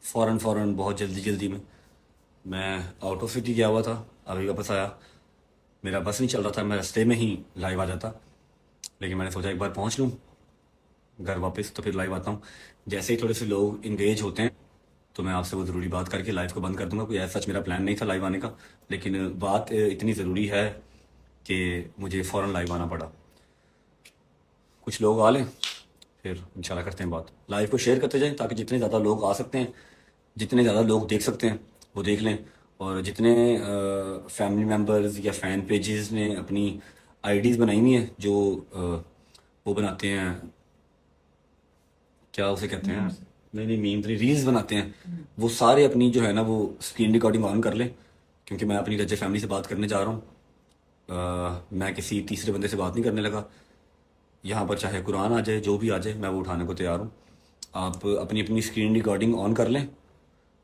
फ़ौरन फ़ौरन बहुत जल्दी जल्दी में मैं आउट ऑफ सिटी गया हुआ था, अभी वापस आया। मेरा बस नहीं चल रहा था, मैं रास्ते में ही लाइव आ जाता, लेकिन मैंने सोचा एक बार पहुंच लूं घर वापस तो फिर लाइव आता हूं। जैसे ही थोड़े से लोग इंगेज होते हैं तो मैं आपसे वो ज़रूरी बात करके लाइव को बंद कर दूंगा। कोई ऐसा सच मेरा प्लान नहीं था लाइव आने का, लेकिन बात इतनी ज़रूरी है कि मुझे फ़ौरन लाइव आना पड़ा। कुछ लोग आ लें, फिर इंशाल्लाह करते हैं बात। लाइव को शेयर करते जाएं ताकि जितने ज़्यादा लोग आ सकते हैं, जितने ज़्यादा लोग देख सकते हैं वो देख लें। और जितने फैमिली मेम्बर्स या फ़ैन पेजेस ने अपनी आईडीज़ बनाई हुई हैं, जो वो बनाते हैं, क्या उसे कहते हैं, नहीं नहीं मीम नहीं, रील्स बनाते हैं, वो सारे अपनी जो है ना वो स्क्रीन रिकॉर्डिंग ऑन कर लें, क्योंकि मैं अपनी रज्जे फैमिली से बात करने जा रहा हूँ। मैं किसी तीसरे बंदे से बात नहीं करने लगा। यहाँ पर चाहे कुरान आ जाए, जो भी आ जाए, मैं वो उठाने को तैयार हूँ। आप अपनी अपनी स्क्रीन रिकॉर्डिंग ऑन कर लें,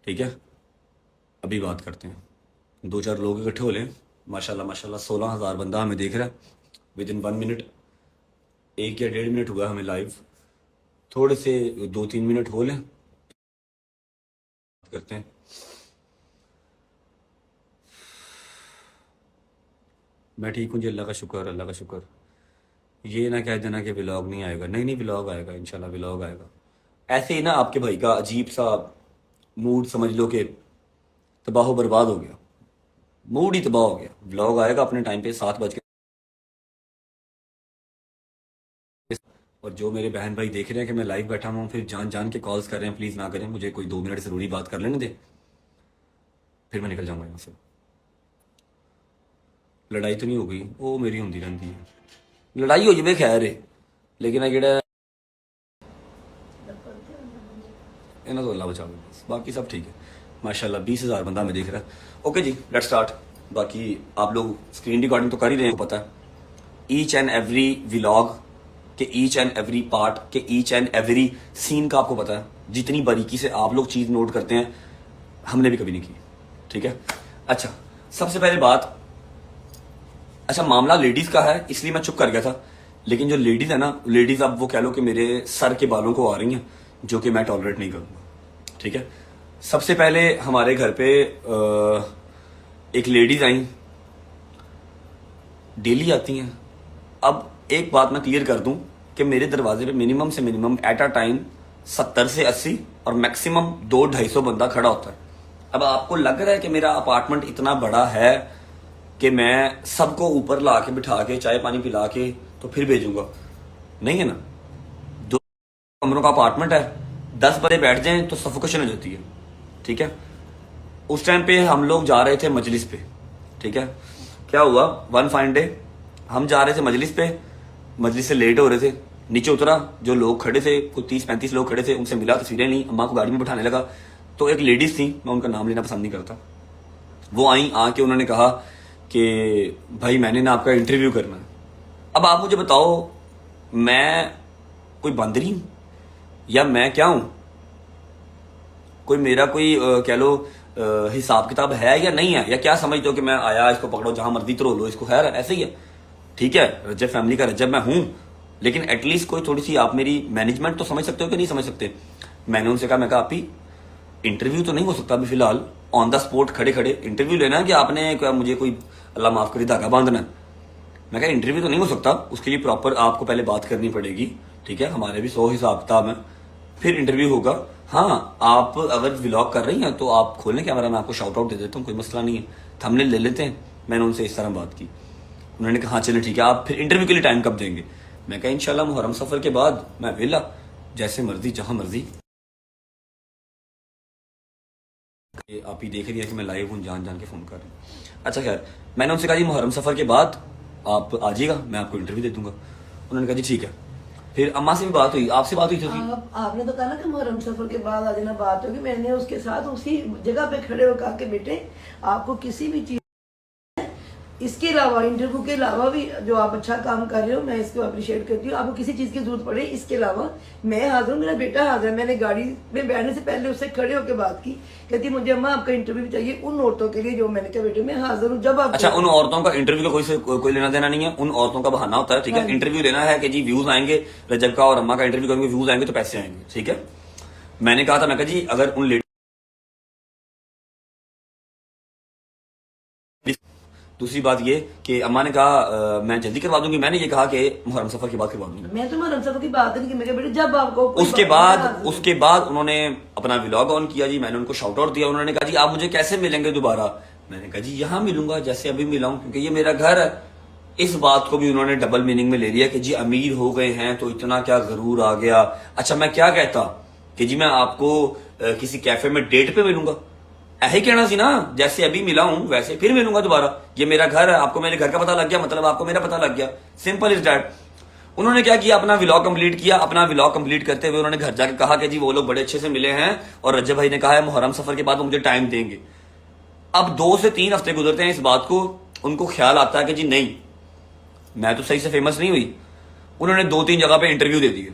ठीक है। अभी बात करते हैं, दो चार लोग इकट्ठे हो लें। माशाल्लाह माशाल्लाह 16,000 बंदा हमें देख रहा है विद इन 1 मिनट। 1 या 1.5 मिनट हुआ हमें लाइव, थोड़े से 2-3 मिनट हो लें, बात करते हैं। मैं ठीक हूँ जी, अल्लाह का शुक्र, अल्लाह का शुक्र। ये ना कह देना कि व्लॉग नहीं आएगा, नहीं नहीं व्लॉग आएगा, इंशाल्लाह व्लॉग आएगा। ऐसे ही ना आपके भाई का अजीब सा मूड समझ लो कि तबाह बर्बाद हो गया, मूड ही तबाह हो गया। व्लॉग आएगा अपने टाइम पे 7 बज के। और जो मेरे बहन भाई देख रहे हैं कि मैं लाइव बैठा हुआ हूँ, फिर जान जान के कॉल्स कर रहे हैं, प्लीज़ ना करें, मुझे कोई 2 मिनट ज़रूरी बात कर लेने दे, फिर मैं निकल जाऊंगा यहाँ से। लड़ाई तो नहीं हो गई? वो मेरी होंदी रहती है, लड़ाई हो जाए खैर है, लेकिन आ जेड़ा इन्हें तो अल्लाह बचा लो बस, बाकी सब ठीक है। माशाल्लाह 20,000 बंदा हमें देख रहा है। ओके जी, लेट्स स्टार्ट। बाकी आप लोग स्क्रीन रिकॉर्डिंग तो कर ही रहे हैं, पता है ईच एंड एवरी व्लॉग के ईच एंड एवरी पार्ट के ईच एंड एवरी सीन का आपको पता है। जितनी बारीकी से आप लोग चीज़ नोट करते हैं, हमने भी कभी नहीं की, ठीक है। अच्छा, सबसे पहले बात, अच्छा मामला लेडीज का है इसलिए मैं चुप कर गया था, लेकिन जो लेडीज है ना, लेडीज अब वो कह लो कि मेरे सर के बालों को आ रही हैं, जो कि मैं टॉलरेट नहीं करूंगा, ठीक है। सबसे पहले हमारे घर पे एक लेडीज आई, डेली आती हैं। अब एक बात मैं क्लियर कर दूं कि मेरे दरवाजे पे मिनिमम से मिनिमम एट अ टाइम 70 से 80 और मैक्सिमम 200-250 बंदा खड़ा होता है। अब आपको लग रहा है कि मेरा अपार्टमेंट इतना बड़ा है कि मैं सबको ऊपर ला के बिठा के चाय पानी पिला के तो फिर भेजूंगा? नहीं है ना। 2 कमरों का अपार्टमेंट है, 10 बंदे बैठ जाएं तो सफोकेशन हो जाती है, ठीक है। उस टाइम पे हम लोग जा रहे थे मजलिस पे, ठीक है। क्या हुआ, वन फाइन डे हम जा रहे थे मजलिस पे, मजलिस से लेट हो रहे थे, नीचे उतरा, जो लोग खड़े थे कुछ 30-35 लोग खड़े थे, उनसे मिला, तस्वीरें ली, अम्मा को गाड़ी में बैठाने लगा। तो एक लेडीज थी, मैं उनका नाम लेना पसंद नहीं करता, वो आई, आके उन्होंने कहा कि भाई मैंने ना आपका इंटरव्यू करना है। अब आप मुझे बताओ, मैं कोई बंदरी हूं या मैं क्या हूं? कोई मेरा कोई कह लो हिसाब किताब है या नहीं है, या क्या समझते हो कि मैं आया, इसको पकड़ो जहां मर्जी तो लो इसको, खैर ऐसे ही है, ठीक है। रजब फैमिली का रजब मैं हूं, लेकिन एटलीस्ट कोई थोड़ी सी आप मेरी मैनेजमेंट तो समझ सकते हो कि नहीं समझ सकते? मैंने उनसे कहा, मैं कहा आप ही इंटरव्यू तो नहीं हो सकता अभी फिलहाल, ऑन द स्पॉट खड़े खड़े इंटरव्यू लेना है कि आपने क्या मुझे कोई अल्लाह माफ करे धागा बांधना है? मैं कहा इंटरव्यू तो नहीं हो सकता, उसके लिए प्रॉपर आपको पहले बात करनी पड़ेगी, ठीक है। हमारे भी 100 हिसाब किताब है, फिर इंटरव्यू होगा। हाँ, आप अगर व्लॉग कर रही हैं तो आप खोलें कैमरा, मैं आपको शाउट आउट दे देता हूँ, कोई मसला नहीं है, थंबनेल ले लेते हैं। मैंने उनसे इस तरह बात की, उन्होंने कहा हाँ चलें ठीक है, आप फिर इंटरव्यू के लिए टाइम कब देंगे? मैं कहा इंशाल्लाह मुहर्रम सफर के बाद, मैं वेला, जैसे मर्जी जहां मर्जी। आप ही देख रही है कि मैं लाइव हूँ, जान जान के फोन कर रहा हूँ। अच्छा खैर, मैंने उनसे कहा जी मुहर्रम सफर के बाद आप आ जाइएगा, मैं आपको इंटरव्यू दे दूंगा। उन्होंने कहा जी ठीक है। फिर अम्मा से भी बात हुई, आपसे बात हुई थी? आपने तो कहा ना कि मुहर्रम सफर के बाद आज ना बात होगी, मैंने उसके साथ उसी जगह पे खड़े होकर कहा कि बेटे आपको किसी भी चीज, इसके अलावा इंटरव्यू के अलावा भी जो आप अच्छा काम कर रहे हो, मैं इसको अप्रिशिएट करती हूँ। आपको किसी चीज की जरूरत पड़े, इसके अलावा मैं हाजिर हूँ, मेरा बेटा हाजिर है। मैंने गाड़ी में बैठने से पहले उससे खड़े होकर बात की, कहती मुझे अम्मा आपका इंटरव्यू भी चाहिए उन औरतों के लिए, जो मैंने कहा बेटे मैं हाजिर हूँ जब आप। अच्छा, उन औरतों का इंटरव्यू का कोई लेना देना नहीं है, उन औरतों का बहाना होता है, ठीक है। इंटरव्यू लेना है कि जी व्यूज आएंगे, रजब का और अम्मा का इंटरव्यू करेंगे, व्यूज आएंगे तो पैसे आएंगे, ठीक है। मैंने कहा था, मैं कहा जी अगर उन दूसरी बात ये कि अम्मा ने कहा मैं जल्दी करवा दूंगी, मैंने ये कहा कि मुहर्रम सफर के बाद करवा दूंगी। मैं तो मुहर्रम सफर की बात नहीं की, मैं कहा बेटे जब आपको कोई उसके बात बाद ना- उसके बाद उन्होंने अपना व्लॉग ऑन किया जी, मैंने उनको शाउट आउट दिया। उन्होंने कहा जी आप मुझे कैसे मिलेंगे दोबारा? मैंने कहा जी यहाँ मिलूंगा जैसे अभी मिला हूं, क्योंकि ये मेरा घर है। इस बात को भी उन्होंने डबल मीनिंग में ले लिया कि जी अमीर हो गए हैं तो इतना क्या गरूर आ गया। अच्छा मैं क्या कहता कि जी मैं आपको किसी कैफे में डेट पे मिलूंगा, ऐसे कहना सी ना, जैसे अभी मिला हूं वैसे फिर मिलूंगा दोबारा। ये मेरा घर है, आपको मेरे घर का पता लग गया, मतलब आपको मेरा पता लग गया, सिंपल इज दैट। उन्होंने क्या किया, अपना व्लॉग कंप्लीट किया। अपना व्लॉग कंप्लीट करते हुए उन्होंने घर जाके कहा कि जी वो लोग बड़े अच्छे से मिले हैं और रज्जब भाई ने कहा है मुहर्रम सफर के बाद वो मुझे टाइम देंगे। अब 2 से 3 हफ्ते गुजरते हैं, इस बात को उनको ख्याल आता है कि जी नहीं मैं तो सही से फेमस नहीं हुई। उन्होंने 2-3 जगह पे इंटरव्यू दे दिए।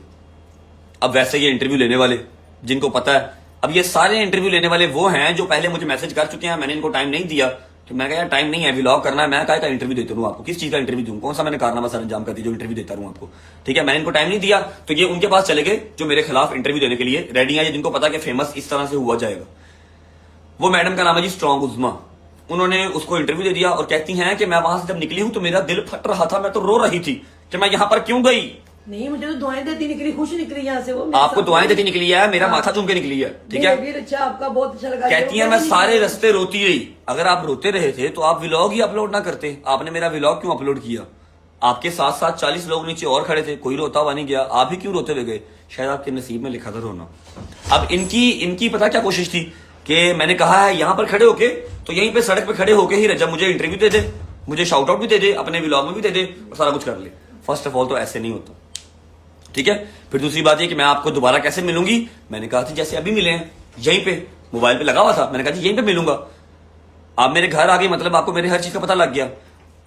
अब वैसे ये इंटरव्यू लेने वाले जिनको पता है, अब ये सारे इंटरव्यू लेने वाले वो हैं जो पहले मुझे मैसेज कर चुके हैं, मैंने इनको टाइम नहीं दिया। तो मैं कहा यार टाइम नहीं है, व्लॉग करना है, मैं का इंटरव्यू देता रहूं आपको, किस चीज का इंटरव्यू दूं, कौन सा मैंने कारनामा सर अंजाम कर दिया जो इंटरव्यू देता रहूं आपको। ठीक है, मैंने इनको टाइम नहीं दिया तो ये उनके पास चले गए जो मेरे खिलाफ इंटरव्यू देने के लिए रेडी है, जिनको पता कि फेमस इस तरह से हुआ जाएगा। वो मैडम का नाम है जी स्ट्रॉन्ग उज़मा। उन्होंने उसको इंटरव्यू दे दिया और कहती हैं कि मैं वहां से जब निकली हूं तो मेरा दिल फट रहा था, मैं तो रो रही थी कि मैं यहां पर क्यों गई। नहीं, मुझे तो दुआएं देती निकली, खुश निकली यहाँ से वो। मेरे आपको साथ- दुआएं देती निकली है, मेरा माथा चूम के निकली है। ठीक है, मेरा भी अच्छा, आपका बहुत अच्छा लगा। कहती है मैं सारे रास्ते रोती रही। अगर आप रोते रहे थे तो आप व्लॉग ही अपलोड ना करते, आपने मेरा व्लॉग क्यों अपलोड किया? आपके साथ साथ 40 लोग नीचे और खड़े थे, कोई रोता हुआ नहीं गया, आप ही क्यों रोते हुए गए? शायद आपके नसीब में लिखा था रोना। अब इनकी पता क्या कोशिश थी कि मैंने कहा है यहां पर खड़े होके, तो यहीं पे सड़क पे खड़े होके ही रजब मुझे इंटरव्यू दे दे, मुझे शाउट आउट भी दे दे, अपने व्लॉग में भी दे दे और सारा कुछ कर ले। फर्स्ट ऑफ ऑल तो ऐसे नहीं होता। ठीक है, फिर दूसरी बात ये कि मैं आपको दोबारा कैसे मिलूंगी? मैंने कहा था जैसे अभी मिले हैं, यहीं पे मोबाइल पे लगा हुआ था, मैंने कहा जी यहीं पे मिलूंगा। आप मेरे घर आ गए, मतलब आपको मेरे हर चीज का पता लग गया।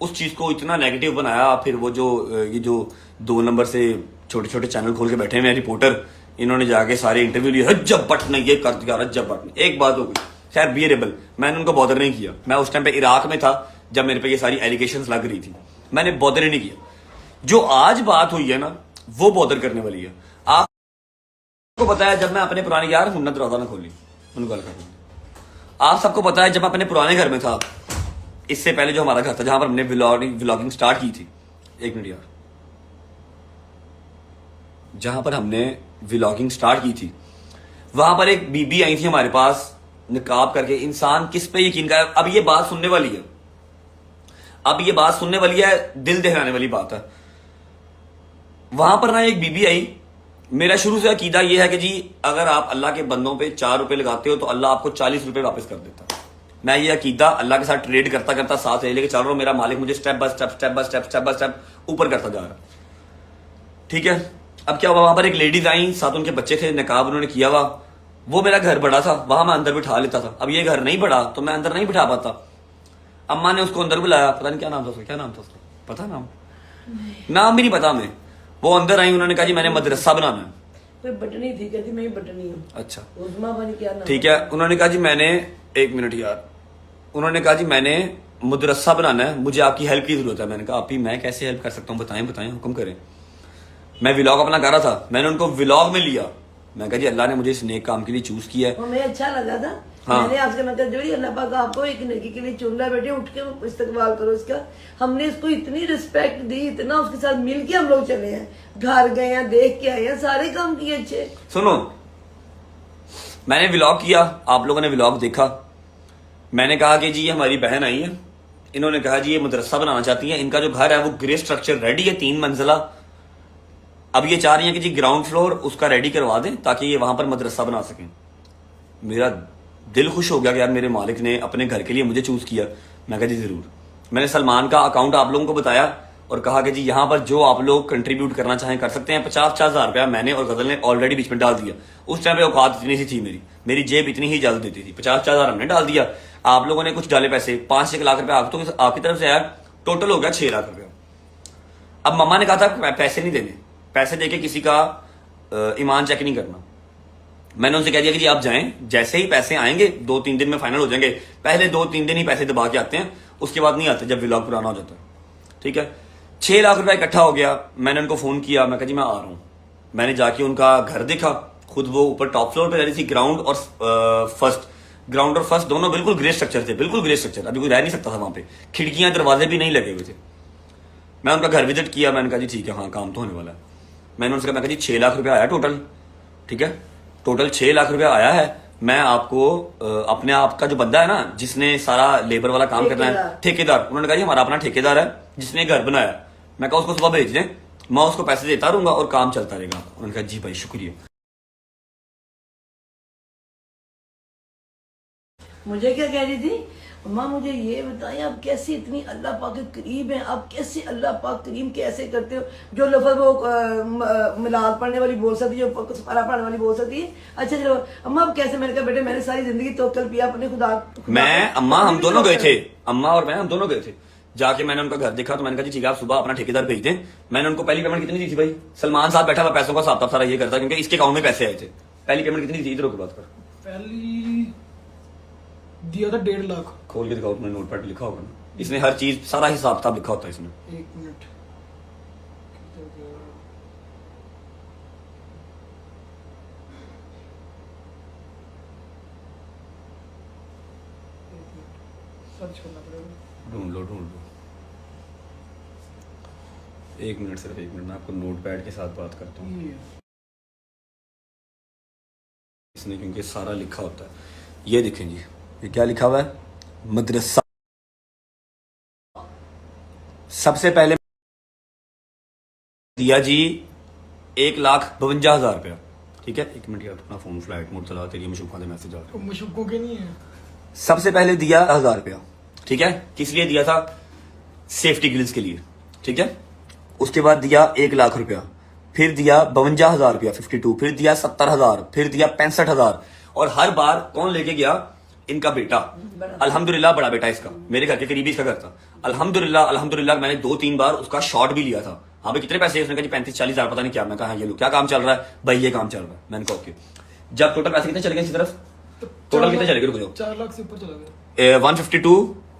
उस चीज को इतना नेगेटिव बनाया। फिर वो ये जो 2 नंबर से छोटे छोटे चैनल खोल के बैठे हुए हैं रिपोर्टर, इन्होंने जाके सारे इंटरव्यू लिए, रज्जब भट्ट ने ये कर दिया, रज्जब भट्ट ने। एक बात हो गई, खैर बियरेबल, मैंने उनको बॉदर नहीं किया। मैं उस टाइम पे इराक में था जब मेरे पे ये सारी एलिगेशंस लग रही थी, मैंने बॉदर ही नहीं किया। जो आज बात हुई है ना वो बॉदर करने वाली है। आपको पता है जब मैं अपने पुराने यार हुन्नत दरवाजा में खोली उनको गल कर, आप सबको पता है जब मैं अपने पुराने घर में था, इससे पहले जो हमारा घर था जहां पर हमने व्लॉगिंग स्टार्ट की थी, एक मिनट यार, जहां पर हमने व्लॉगिंग स्टार्ट की थी वहां पर एक बीबी आई थी हमारे पास निकाब करके। इंसान किस पे यकीन करे? अब ये बात सुनने वाली है, अब ये बात सुनने वाली है, दिल दहलाने वाली बात है। वहां पर ना एक बीबी आई, मेरा शुरू से अकीदा यह है कि जी अगर आप अल्लाह के बंदों पे 4 रुपए लगाते हो तो अल्लाह आपको 40 रुपए वापस कर देता है। मैं ये अकीदा अल्लाह के साथ ट्रेड करता करता साथ ले लेके चल रहा हूं। मेरा मालिक मुझे स्टेप बाय स्टेप ऊपर करता जा रहा है। ठीक है, अब क्या हुआ, वहां पर एक लेडीज आई, साथ उनके बच्चे थे, निकाब उन्होंने किया हुआ। वो मेरा घर बड़ा था, वहां मैं अंदर बिठा लेता था। अब ये घर नहीं बड़ा तो मैं अंदर नहीं बिठा पाता। अम्मा ने उसको अंदर बुलाया, पता नहीं क्या नाम था उसका, क्या नाम था उसका, पता नाम भी नहीं पता हमें। वो अंदर आई, उन्होंने कहा जी मैंने मदरसा बनाना है। कोई बटनी थी, कहती मैं ही बटनी हूँ। अच्छा, उज़मा बनी क्या नाम? ठीक है, उन्होंने कहा जी मैंने, एक मिनट यार, उन्होंने कहा जी मैंने मदरसा बनाना है, मुझे आपकी हेल्प की जरूरत है। मैंने कहा आप ही मैं कैसे हेल्प कर सकता हूँ, बताएं हुक्म करें। मैं व्लॉग अपना कर रहा था, मैंने उनको व्लॉग में लिया। मैं कहा जी अल्लाह ने मुझे इस नेक काम के लिए चूज किया है। हमें अच्छा लगा था। हाँ। मैंने आपसे मतलब जोड़ी अल्लाह पाक आपको एक नेकी के लिए चुन रहा है, बेटे उठ के इस्तकबाल करो इसका। हमने इसको इतनी रिस्पेक्ट दी, इतना उसके साथ मिल के हम लोग चले हैं, घर गए हैं, देख के आए हैं, सारे काम किए अच्छे। सुनो, मैंने व्लॉग किया, आप लोगों ने व्लॉग देखा। मैंने कहा कि जी ये हमारी बहन आई है, इन्होंने कहा जी ये मदरसा बनाना चाहती है, इनका जो घर है वो ग्रे स्ट्रक्चर रेडी है, 3 मंजिला। अब ये चाह रही है कि जी ग्राउंड फ्लोर उसका रेडी करवा दें ताकि ये वहां पर मदरसा बना सकें। मेरा दिल खुश हो गया कि यार मेरे मालिक ने अपने घर के लिए मुझे चूज किया। मैं कहा जी जरूर। मैंने सलमान का अकाउंट आप लोगों को बताया और कहा कि जी यहाँ पर जो आप लोग कंट्रीब्यूट करना चाहें कर सकते हैं। 50-50 हजार रुपया मैंने और गजल ने ऑलरेडी बीच में डाल दिया। उस टाइम पे औकात इतनी सी थी, मेरी जेब इतनी ही इजाजत देती थी। 50-50 हजार हमने डाल दिया, आप लोगों ने कुछ डाले पैसे, 5-6 लाख रुपया आपकी तरफ से आया, टोटल हो गया 6 लाख रुपया। अब मम्मा ने कहा था पैसे नहीं देने, पैसे देके किसी का ईमान चेक नहीं करना। मैंने उनसे कह दिया कि जी आप जाएं, जैसे ही पैसे आएंगे 2-3 दिन में फाइनल हो जाएंगे। पहले 2-3 दिन ही पैसे दबा के आते हैं, उसके बाद नहीं आते जब व्लॉग पुराना हो जाता है। ठीक है, 6 लाख रुपया इकट्ठा हो गया। मैंने उनको फोन किया, मैं कहा जी मैं आ रहा हूं। मैंने जाके उनका घर देखा, खुद वो ऊपर टॉप फ्लोर पे रह रही थी, ग्राउंड और फर्स्ट ग्राउंड और फर्स्ट दोनों बिल्कुल ग्रे स्ट्रक्चर थे, बिल्कुल ग्रे स्ट्रक्चर, अभी कोई रह नहीं सकता था वहां पे, खिड़कियां दरवाजे भी नहीं लगे हुए थे। मैं उनका घर विजिट किया, मैंने कहा जी ठीक है, हाँ काम तो होने वाला है। मैंने उनसे कहा, मैं कहा जी 6 लाख रुपया आया टोटल, ठीक है, टोटल 6 लाख रुपया आया है। मैं आपको अपने आप का जो बंदा है ना, जिसने सारा लेबर वाला काम करना है, ठेकेदार, उन्होंने कहा जी हमारा अपना ठेकेदार है जिसने घर बनाया, मैं कहा उसको सुबह भेज दें, मैं उसको पैसे देता रहूंगा और काम चलता रहेगा। उन्होंने कहा जी भाई शुक्रिया। मुझे क्या कह रही थी, अम्मा मुझे ये बताएं आप कैसे इतनी अल्लाह पाक के करीब हैं, आप कैसे अल्लाह पाक करीम कैसे करते हो, जो लफ्ज वो मिलाद पढ़ने वाली बोल सकती है, जो सफारा पढ़ने वाली बोल सकती है। अच्छा चलो अम्मा आप कैसे, मैंने कहा बेटे मैंने सारी जिंदगी तवक्कल किया अपने खुदा मैं अम्मा हम दोनों गए थे, अम्मा और मैं हम दोनों गए थे, जाके मैंने उनका घर देखा, तो मैंने कहा जी ठीक है आप सुबह अपना ठेकेदार भेज दें। मैंने उनको पहली पेमेंट कितनी दी थी भाई, सलमान साहब बैठा हुआ पैसों का हिसाब सारा ये करता, क्योंकि इसके अकाउंट में पैसे आए थे। पहली पेमेंट कितनी दी, इधर की बात कर, पहली दिया था 1.5 लाख। खोल के दिखाओ, तुमने नोट पैड लिखा होगा ना, इसमें हर चीज सारा हिसाब किताब लिखा होता है इसमें। 1 मिनट, सर्च करना पड़ेगा। ढूंढ लो 1 मिनट, सिर्फ 1 मिनट, मैं आपको नोट पैड के साथ बात करता हूँ ये इसने, क्योंकि सारा लिखा होता है। ये देखें जी, ये क्या लिखा हुआ है, मदरसा। सबसे पहले दिया जी 1,52,000 रुपया, ठीक है। 1 मिनट यार, अपना फोन फ्लाइट मोड चला, तेरी मुशुक्का दे मैसेज आ रहे हैं। मुशुक्कों के नहीं है। सबसे पहले दिया 1,000 रुपया, ठीक है, किस लिए दिया था, सेफ्टी ग्रिल्स के लिए, ठीक है। उसके बाद दिया 1 लाख रुपया, फिर दिया 52,000 रुपया 52, फिर दिया 70,000, फिर दिया 65,000, और हर बार कौन लेके गया, इनका बेटा, अल्हम्दुलिल्लाह बड़ा बेटा इसका, मेरे घर के करीब ही इसका घर था। अल्हम्दुलिल्लाह अल्हम्दुलिल्लाह मैंने 2-3 बार उसका शॉट भी लिया था। हाँ भाई कितने पैसे, उसने कहा जी 35-40 हजार पता नहीं क्या। मैं कहा ये लो, क्या काम चल रहा है भाई, ये काम चल रहा है। मैंने कहा ओके। जब टोटल पैसे कितने चले गए इसी तरफ, टोटल कितने चले गए, रुको जाओ, 4 लाख से ऊपर चला गया। 152,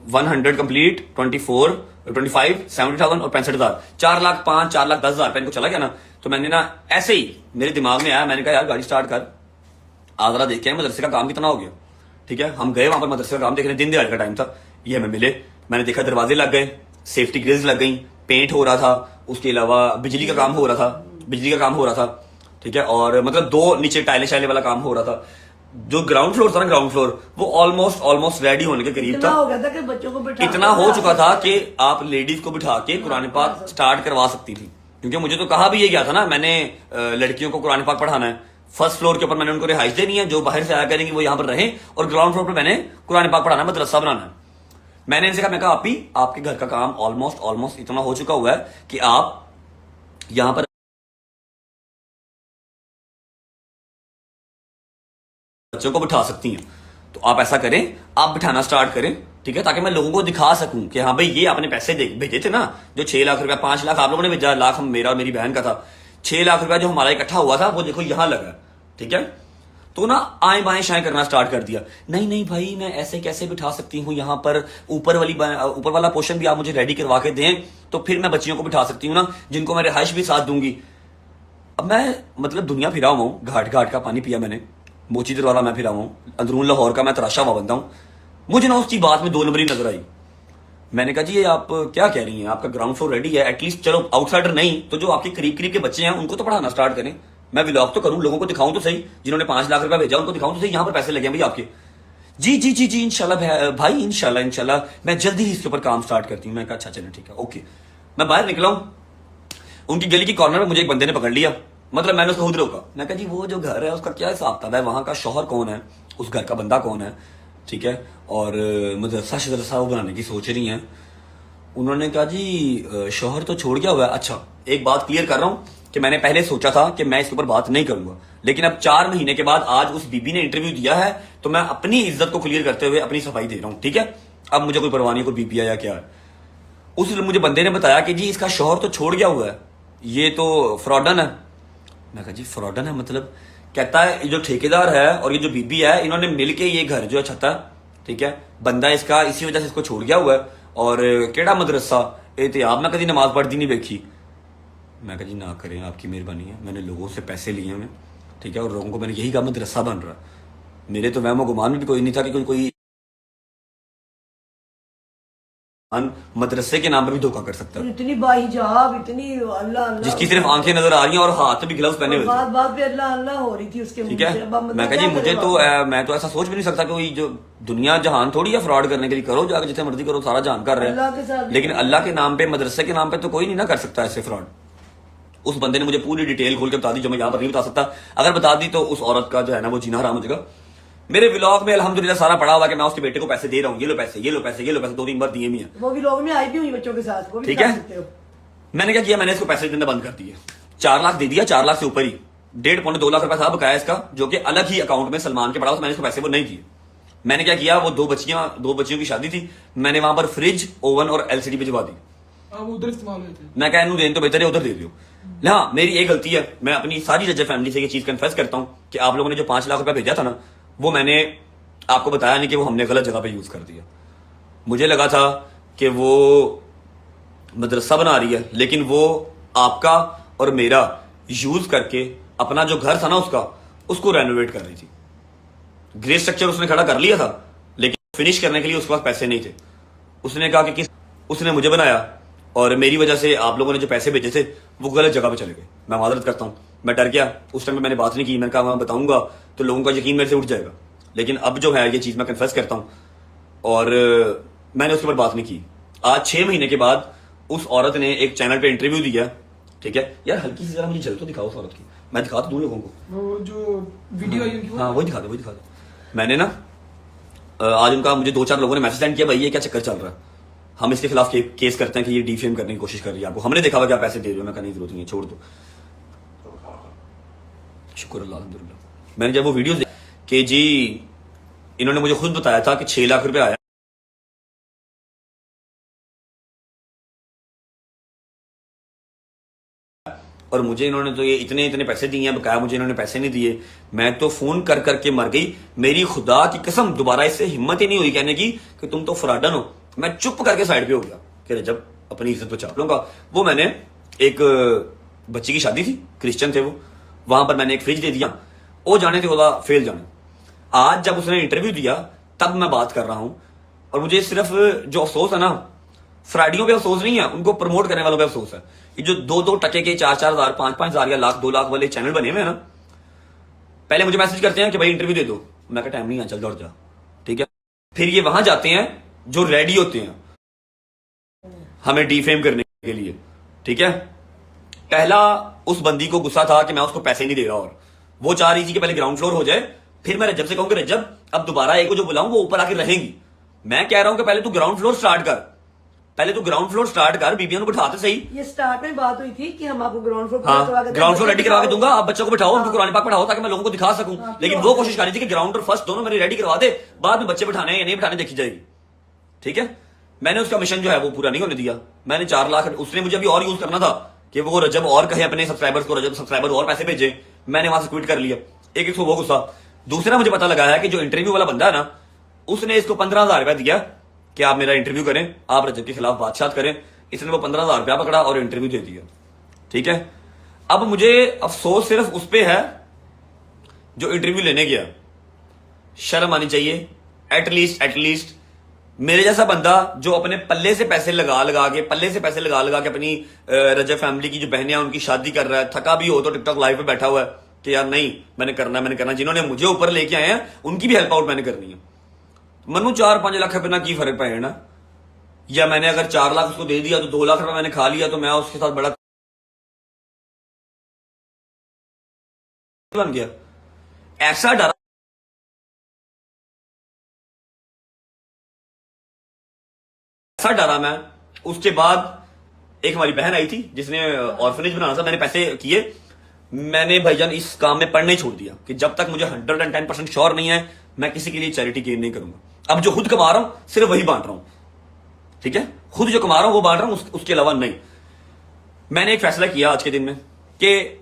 100 कंप्लीट, 24, 25, 70,000 और 65,000, 4 लाख 5, 4 लाख 10,000 रुपए इनको चला गया ना। तो मैंने ना ऐसे ही मेरे दिमाग में आया, मैंने कहा यार गाड़ी स्टार्ट कर, आगरा देखे मदरसे का काम कितना हो गया, ठीक है। हम गए वहां पर मदरसे का काम देखने, दिन दिहाड़े का टाइम था, ये हमें मिले, मैंने देखा दरवाजे लग गए, सेफ्टी ग्रिल्स लग गई, पेंट हो रहा था, उसके अलावा बिजली का काम हो रहा था, बिजली का काम हो रहा था, ठीक है। और मतलब 2 नीचे टाइले शाइले वाला काम हो रहा था। जो ग्राउंड फ्लोर था ना, ग्राउंड फ्लोर वो ऑलमोस्ट रेडी होने के करीब था। हो गया था कि बच्चों को बिठा, इतना हो चुका था कि आप लेडीज को बिठा के कुरान पाक स्टार्ट करवा सकती थी, क्योंकि मुझे तो कहा भी ये गया था ना, मैंने लड़कियों को कुरान पाक पढ़ाना है। फर्स्ट फ्लोर के ऊपर मैंने उनको रिहाइश देनी है, जो बाहर से आया करेंगे वो यहाँ पर रहें, और ग्राउंड फ्लोर पर मैंने कुरान पाक पढ़ाना है, मदरसा बनाना है। मैंने इनसे कहा, मैं कहा आप ही, आपके घर का काम ऑलमोस्ट इतना हो चुका हुआ है कि आप यहाँ पर बच्चों को बिठा सकती हैं, तो आप ऐसा करें, आप बिठाना स्टार्ट करें, ठीक है, ताकि मैं लोगों को दिखा सकूं कि हाँ भाई ये आपने पैसे भेजे थे ना, जो 6 लाख रुपया, 5 लाख आप लोगों ने भेजा, लाख हम मेरा और मेरी बहन का था, 6 लाख रुपया जो हमारा इकट्ठा हुआ था वो देखो यहां लगा, ठीक है। तो ना आए बाएं शाएं करना स्टार्ट कर दिया, नहीं नहीं भाई मैं ऐसे कैसे बिठा सकती हूँ यहाँ पर, ऊपर वाला पोर्शन भी आप मुझे रेडी करवा के दें, तो फिर मैं बच्चियों को बिठा सकती हूँ ना, जिनको मैं रिहाइश भी साथ दूंगी। अब मैं मतलब दुनिया फिरा हुआ हूँ, घाट घाट का पानी पिया मैंने, मोची दरवाला मैं फिरा हुआ हूँ, अंदरून लाहौर का मैं तराशा हुआ बंदा हूँ। मुझे ना उसकी बात में 2 नंबरी नजर आई। मैंने कहा जी ये आप क्या कह रही हैं, आपका ग्राउंड फ्लोर रेडी है, एटलीस्ट चलो आउटसाइडर नहीं तो जो आपके करीब करीब के बच्चे हैं उनको तो पढ़ाना स्टार्ट करें, मैं व्लॉग तो करूं, लोगों को दिखाऊं तो सही, जिन्होंने 5 लाख रुपया भेजा उनको दिखाऊं तो सही, यहाँ पर पैसे लगे भाई आपके। जी जी जी जी इंशाल्लाह भाई, इंशाल्लाह मैं जल्दी ही इसके ऊपर काम स्टार्ट करती हूँ। मैं कहा अच्छा चलो ठीक है ओके। मैं बाहर निकला हूँ, उनकी गली की कॉर्नर में मुझे एक बंदे ने पकड़ लिया, मतलब मैंने उसको खुद रोका। मैं कहा जी वो जो घर है उसका क्या हिसाब था, वहां का शौहर कौन है, उस घर का बंदा कौन है, ठीक है, और मदरसा शदरसा वो बनाने की सोच रही हैं। उन्होंने कहा जी शौहर तो छोड़ गया हुआ है। अच्छा एक बात क्लियर कर रहा हूं कि मैंने पहले सोचा था कि मैं इसके ऊपर बात नहीं करूंगा, लेकिन अब 4 महीने के बाद आज उस बीबी ने इंटरव्यू दिया है, तो मैं अपनी इज्जत को क्लियर करते हुए अपनी सफाई दे रहा हूं, ठीक है। अब मुझे कोई परवाह नहीं, कोई बीबी है या क्या है। उस मुझे बंदे ने बताया कि जी इसका शौहर तो छोड़ गया हुआ है, ये तो फ्रॉडन है। मैं कहा जी फ्रॉडन है मतलब, कहता है ये जो ठेकेदार है और ये जो बीबी है इन्होंने मिलके ये घर जो है छता, ठीक है, बंदा इसका इसी वजह से इसको छोड़ गया हुआ है, और केड़ा मदरसा एहतियाब मैं कभी नमाज पढ़ती नहीं देखी। मैं कहा जी ना करें, आपकी मेहरबानी है, मैंने लोगों से पैसे लिए हैं, ठीक है, और लोगों को मैंने यही कहा मदरसा बन रहा है, मेरे तो वहमो गुमान में भी कोई नहीं था कि कोई मदरसे के नाम पर भी धोखा कर सकता है, इतनी बाहिजाब, इतनी अल्लाह अल्लाह, जिसकी सिर्फ आंखें नजर आ रही हैं और हाथ भी ग्लव्स पहने हुए बात बात पे अल्लाह अल्लाह हो रही थी उसके थे। मुंह ठीक से। है, अब मतलब मैं कहा क्या जी मुझे करें तो बाबा? मैं तो ऐसा सोच भी नहीं सकता कोई जो दुनिया जहान थोड़ी है फ्रॉड करने के लिए, करो जाकर जितने मर्जी करो, सारा जहान कर रहे अल्लाह के हैं, साथ लेकिन अल्लाह के नाम पे मदरसे के नाम पे तो कोई नहीं ना कर सकता ऐसे फ्रॉड। उस बंदे ने मुझे पूरी डिटेल खोल के बता दी जो मैं यहाँ पर नहीं बता सकता, अगर बता दी तो उस औरत का जो है ना वो जीना हराम हो जाएगा। मेरे व्लॉग में अल्हम्दुलिल्लाह सारा पड़ा हुआ कि मैं उसके बेटे को पैसे दे रहा हूँ, ये लो पैसे, ये लो पैसे, ये लो पैसे, 2-3 बार दिए भी हैं। वो भी लोग में आई भी हुई बच्चों के साथ, वो भी ठीक कर है, सकते हो। मैंने क्या किया, मैंने इसको पैसे देना बंद कर दिए। 4 लाख दे दिया, 4 लाख से ऊपर ही 1.5-2 लाख रुपया था बकाया इसका, जो कि अलग ही अकाउंट में सलमान के पड़ा हुआ था, मैंने इसको पैसे वो नहीं दिए। मैंने क्या किया, वो 2 बच्चियों की शादी थी, मैंने वहां पर फ्रिज, ओवन और एलसीडी भिजवा दी। अब उधर इस्तेमाल हुए थे। मैं कह इनू देन तो बेहतर है उधर दे दियो। हाँ, मेरी एक गलती है, मैं अपनी सारी रजब फैमिली से ये चीज कन्फेस करता हूं कि आप लोगों ने जो 5 लाख रुपया भेजा था ना, वो मैंने आपको बताया नहीं कि वो हमने गलत जगह पे यूज कर दिया। मुझे लगा था कि वो मदरसा बना रही है, लेकिन वो आपका और मेरा यूज करके अपना जो घर था ना उसको रेनोवेट कर रही थी। ग्रे स्ट्रक्चर उसने खड़ा कर लिया था, लेकिन फिनिश करने के लिए उसके पास पैसे नहीं थे। उसने कहा कि उसने मुझे बनाया और मेरी वजह से आप लोगों ने जो पैसे भेजे थे वो गलत जगह पे चले गए। मैं माजरत करता हूं, मैं डर गया उस टाइम पे, मैंने बात नहीं की। मैंने कहा मैं बताऊंगा तो लोगों का यकीन मेरे से उठ जाएगा, लेकिन अब जो है ये चीज मैं कन्फेस करता हूं और मैंने उसके ऊपर बात नहीं की। आज 6 महीने के बाद उस औरत ने एक चैनल पे इंटरव्यू दिया। ठीक है यार, हल्की सी जरा मुझे झलक तो दिखाओ उस औरत की, मैं दिखा तो दूं लोगों को। वो जो वीडियो आई उनकी, हाँ वही दिखा दो। मैंने ना आज उनका मुझे 2-4 लोगों ने मैसेज सेंड किया, भाई ये क्या चक्कर चल रहा है, हम इसके खिलाफ केस करते हैं कि ये डिफेम करने की कोशिश कर रही है आपको, हमने देखा हुआ कि आप पैसे दे रहे हो। मैं कहने की जरूरत नहीं है, छोड़ दो। शुक्र अल्लाह, अल्हम्दुलिल्लाह। मैंने जब वो वीडियो कि जी इन्होंने मुझे खुद बताया था कि 6 लाख रुपए आया और मुझे इन्होंने तो ये इतने पैसे दिए हैं, बकाया मुझे इन्होंने पैसे नहीं दिए। मैं तो फोन कर करके मर गई, मेरी खुदा की कसम दोबारा इससे हिम्मत ही नहीं हुई कहने की कि तुम तो फ्रॉडन हो। मैं चुप करके साइड पे हो गया कि जब अपनी इज्जत बचा लूंगा। वो मैंने एक बच्ची की शादी थी, क्रिश्चियन थे वो, वहां पर मैंने एक फ्रिज दे दिया, वो जाने थे बोला फेल जाने। आज जब उसने इंटरव्यू दिया तब मैं बात कर रहा हूं, और मुझे सिर्फ जो अफसोस है ना, फ्राइडियों पे अफसोस नहीं है, उनको प्रमोट करने वालों पे अफसोस है। ये जो 2-2 टके के 4-4 हजार 5-5 हजार या लाख 2 लाख वाले चैनल बने हुए हैं ना, पहले मुझे मैसेज करते हैं कि भाई इंटरव्यू दे दो, मैं कहा टाइम नहीं है, चल दौड़ जा। ठीक है, फिर ये वहां जाते हैं जो रेडी होते हैं हमें डिफेम करने के लिए। ठीक है, पहला उस बंदी को गुस्सा था कि मैं उसको पैसे नहीं दे रहा, और वो चाह रही थी कि पहले ग्राउंड फ्लोर हो जाए, फिर मैं रजब से कहूं कि रजब अब दोबारा एक को जो बुलाऊं वो ऊपर आके रहेंगी। मैं कह रहा हूं कि पहले तू ग्राउंड फ्लोर स्टार्ट कर, बीबियों को बिठाते सही। ये स्टार्ट में बात हुई थी कि हम आपको ground floor ground floor ready करवा के दूंगा, आप बच्चों को बिठाओ, उनको कुरान पाक पढ़ाओ ताकि मैं लोगों को दिखा सकूं। लेकिन वो कोशिश कर रही थी कि ग्राउंड और फर्स्ट दोनों मेरे रेडी करवा दे, बाद में बच्चे बिठाने या नहीं बिठाने देखी जाएगी। ठीक है, मैंने उसका मिशन जो है वो पूरा नहीं होने दिया। मैंने 4 लाख, उसने मुझे अभी और यूज करना था कि वो रजब और कहे अपने सब्सक्राइबर्स को, रजब सब्सक्राइबर और पैसे भेजे, मैंने वहां से क्विट कर लिया। एक वो गुस्सा। दूसरा मुझे पता लगा है कि जो इंटरव्यू वाला बंदा है ना, उसने इसको 15,000 रुपया दिया कि आप मेरा इंटरव्यू करें, आप रजब के खिलाफ बातचीत करें। इसने वो 15,000 रुपया पकड़ा और इंटरव्यू दे दिया। ठीक है, अब मुझे अफसोस सिर्फ उस पे है जो इंटरव्यू लेने गया। शर्म आनी चाहिए एटलीस्ट मेरे जैसा बंदा जो अपने पल्ले से पैसे लगा के अपनी रजब फैमिली की जो बहनें हैं उनकी शादी कर रहा है, थका भी हो तो टिकटॉक लाइव पे बैठा हुआ है कि यार नहीं मैंने करना। जिन्होंने मुझे ऊपर लेके आए हैं उनकी भी हेल्प आउट मैंने करनी है। मनु 4-5 लाख रुपए ना की फर्क पड़े ना, या मैंने अगर 4 लाख उसको दे दिया तो 2 लाख रुपए मैंने खा लिया, तो मैं उसके साथ बड़ा बन गया। ऐसा डरा मैं। उसके बाद एक हमारी बहन आई थी जिसने ऑर्फनेज बनाना था, मैंने पैसे किए। मैंने भाईजान इस काम में पढ़ने छोड़ दिया कि जब तक मुझे 110% श्योर नहीं है मैं किसी के लिए चैरिटी गेन नहीं करूंगा। अब जो खुद कमा रहा हूं सिर्फ वही बांट रहा हूं। ठीक है, खुद जो कमा रहा हूं वो बांट रहा हूं, उसके अलावा नहीं। मैंने एक फैसला किया आज के दिन में कि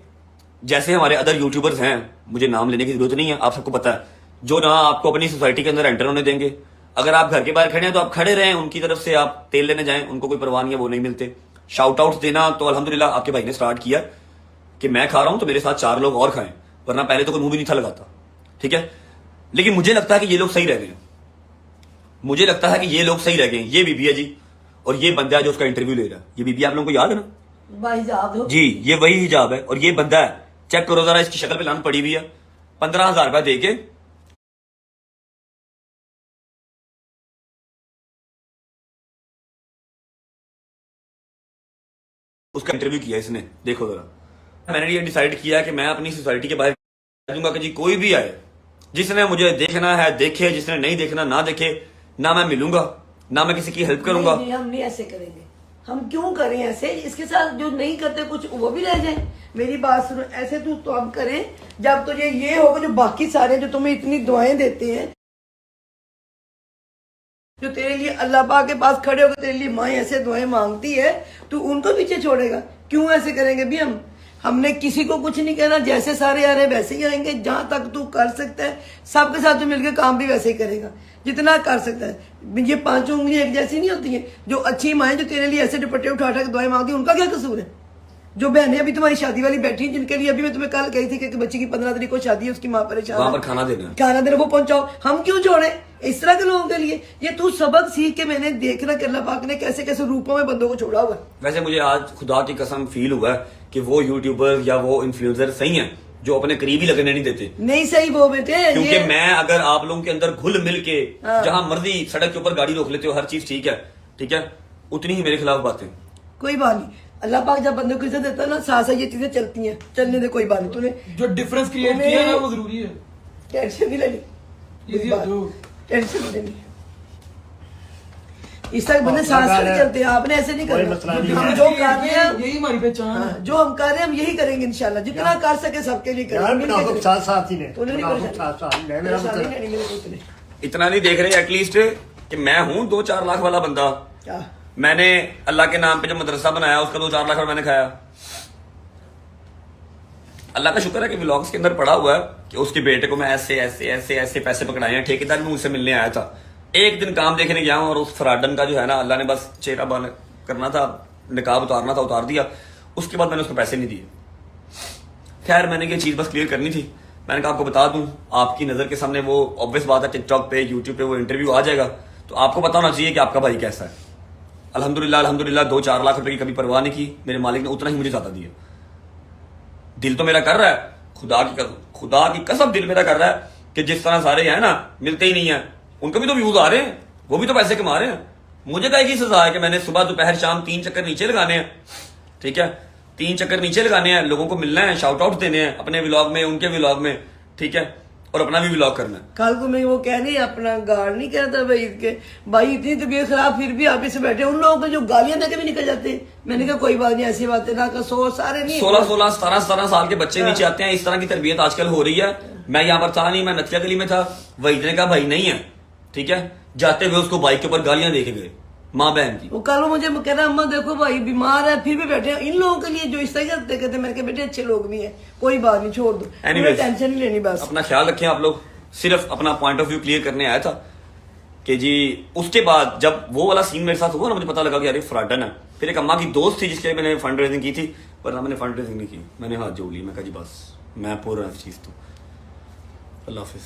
जैसे हमारे अदर यूट्यूबर्स हैं, मुझे नाम लेने की जरूरत नहीं है, आप सबको पता है, जो ना आपको अपनी सोसाइटी के अंदर एंटर होने देंगे। अगर आप घर के बाहर खड़े हैं तो आप खड़े रहें, उनकी तरफ से आप तेल लेने जाएं, उनको कोई परवाह नहीं है, वो नहीं मिलते। शाउट आउट देना तो अल्हम्दुलिल्लाह आपके भाई ने स्टार्ट किया कि मैं खा रहा हूं तो मेरे साथ 4 लोग और खाएं, वरना पहले तो कोई मुंह भी नहीं था लगाता। ठीक है, लेकिन मुझे लगता है कि ये लोग सही रह गए हैं। मुझे लगता है कि ये लोग सही रह गए हैं। ये बीबी है जी, और ये बंदा है जो उसका इंटरव्यू ले रहा है। ये बीबी आप लोगों को याद है ना भाई हिजाब हो जी, ये वही हिजाब है। और ये बंदा है, चेक करो जरा, इसकी शक्ल पे लान पड़ी हुई है। 15,000 रुपया दे के उसका इंटरव्यू किया इसने। देखो जरा, मैंने ये डिसाइड किया कि मैं अपनी सोसाइटी के बाहर दूंगा कि जी कोई भी आए, जिसने मुझे देखना है देखे, जिसने नहीं देखना ना देखे, ना मैं मिलूंगा, ना मैं किसी की हेल्प करूंगा। नहीं, हम नहीं ऐसे करेंगे। हम क्यों करें ऐसे? इसके साथ जो नहीं करते कुछ वो भी रह जाए। मेरी बात सुनो, ऐसे तो हम करें जब तुझे ये होगा, जो बाकी सारे जो तुम्हें इतनी दुआएं देते हैं, जो तेरे लिए अल्लाह पाक के पास खड़े होकर तेरे लिए माँ ऐसे दुआएं मांगती है, तू उनको पीछे छोड़ेगा? क्यों ऐसे करेंगे भी हम? हमने किसी को कुछ नहीं कहना, जैसे सारे आ रहे हैं वैसे ही आएंगे। जहां तक तू कर सकता है सबके साथ तू मिलकर काम भी वैसे ही करेगा जितना कर सकता है। ये पांचों उंगलियां एक जैसी नहीं होती है। जो अच्छी माएँ जो तेरे लिए ऐसे दुपट्टे उठा उठा के दुआएं मांगती है, उनका क्या कसूर है? जो बहनें अभी तुम्हारी शादी वाली बैठी, जिनके लिए अभी मैं तुम्हें कल कही थी कि बच्ची की 15 तारीख को शादी है, उसकी माँ परेशान वहां है, पर खाना देना, खाना देने वो पहुंचाओ। हम क्यों छोड़े इस तरह के लोगों के लिए? ये तू सबक सीख के मैंने देखना कि अल्लाह पाक ने कैसे कैसे रूपों में बंदों को छोड़ा हुआ है। वैसे मुझे आज खुदा की कसम फील हुआ है कि वो यूट्यूबर या वो इन्फ्लुएंसर सही हैं जो अपने करीब ही लगने नहीं देते। नहीं सही वो बेटे, क्योंकि मैं अगर आप लोगों के अंदर घुल मिल के जहां मर्जी सड़क के ऊपर गाड़ी रोक लेते हो, हर चीज ठीक है, उतनी ही मेरे खिलाफ बातें। कोई बात नहीं, अल्लाह पाक जब बंदे को इज्जत देता है ना, साथ साथ ये चीजें चलती हैं, चलने दे, कोई बात नहीं। तूने जो डिफरेंस क्रिएट किया है वो जरूरी है। टेंशन नहीं लेनी, Easy है जो। टेंशन नहीं लेनी। इस तरह बंदे साथ साथ चलते हैं, आपने ऐसे नहीं करना। हम जो कर रहे हैं यही हमारी पहचान है। जो हम कर रहे हैं हम यही करेंगे इंशाल्लाह, जितना कर सके सबके लिए करेंगे। साथ साथ ही ने तूने नहीं परेशानी परेशानी इतना नहीं देख रहे एटलीस्ट कि मैं हूं 2-4 लाख वाला बंदा। क्या मैंने अल्लाह के नाम पे जो मदरसा बनाया उसका 2-4 लाख मैंने खाया। अल्लाह का शुक्र है कि व्लॉग्स के अंदर पड़ा हुआ है कि उसके बेटे को मैं ऐसे ऐसे ऐसे ऐसे पैसे पकड़ाए हैं। ठेकेदार भी मुझसे मिलने आया था, एक दिन काम देखने गया हूं, और उस फ्राडन का जो है ना, अल्लाह ने बस चेहरा बाल करना था, निकाब उतारना था, उतार दिया। उसके बाद मैंने उसको पैसे नहीं दिए। खैर मैंने ये चीज बस क्लियर करनी थी। मैंने कहा आपको बता दूं, आपकी नजर के सामने वो ऑब्वियस बात है, टिकटॉक पे यूट्यूब पे वो इंटरव्यू आ जाएगा, तो आपको पता होना चाहिए कि आपका भाई कैसा है। अल्हम्दुलिल्लाह 2-4 लाख रुपए की कभी परवाह नहीं की। मेरे मालिक ने उतना ही मुझे ज्यादा दिया। दिल तो मेरा कर रहा है, खुदा की कसम दिल मेरा कर रहा है कि जिस तरह सारे हैं ना, मिलते ही नहीं है, उनको भी तो व्यूज आ रहे हैं, वो भी तो पैसे कमा रहे हैं। मुझे क्या की सजा है कि मैंने सुबह दोपहर शाम 3 चक्कर नीचे लगाने हैं, ठीक है, 3 चक्कर नीचे लगाने हैं, लोगों को मिलना है, शाउट आउट देने हैं अपने व्लॉग में, उनके व्लॉग में, ठीक है, और अपना भी व्लॉग करना है। कल को मैं वो कह नहीं, अपना गार्ड नहीं कहता भाई के भाई इतनी तबीयत खराब फिर भी आप इसे बैठे, उन लोगों को जो गालियां देके भी निकल जाते हैं। मैंने कहा कोई बात नहीं, ऐसी बातें ना कर, सारे नहीं 16, 17 साल के बच्चे नीचे आते हैं। इस तरह की तरबियत आजकल हो रही है। मैं यहाँ पर था नहीं, मैं नथिया गली में था, वही ने कहा भाई नहीं है, ठीक है, जाते हुए उसको बाइक के ऊपर गालियां देके गए माँ बहन की। वो कल मुझे कह रहा अम्मा देखो भाई बीमार है फिर भी बैठे हैं। इन लोगों के लिए जो इस तरह करते कहते, मेरे के बेटे अच्छे लोग भी हैं, कोई बात नहीं, छोड़ दो, टेंशन नहीं लेनी। बस अपना ख्याल रखें आप लोग। सिर्फ अपना पॉइंट ऑफ व्यू क्लियर करने आया था कि जी। उसके बाद जब वो वाला सीन मेरे साथ हुआ ना, मुझे पता लगा कि यार फ्रॉडन है। फिर एक अम्मा की दोस्त थी जिसके लिए मैंने फंड रेजिंग की थी, वरना मैंने फंड रेजिंग नहीं की। मैंने हाथ जोड़ लिया, मैं कहा जी बस मैं पूरा चीज तो। अल्लाह हाफिज।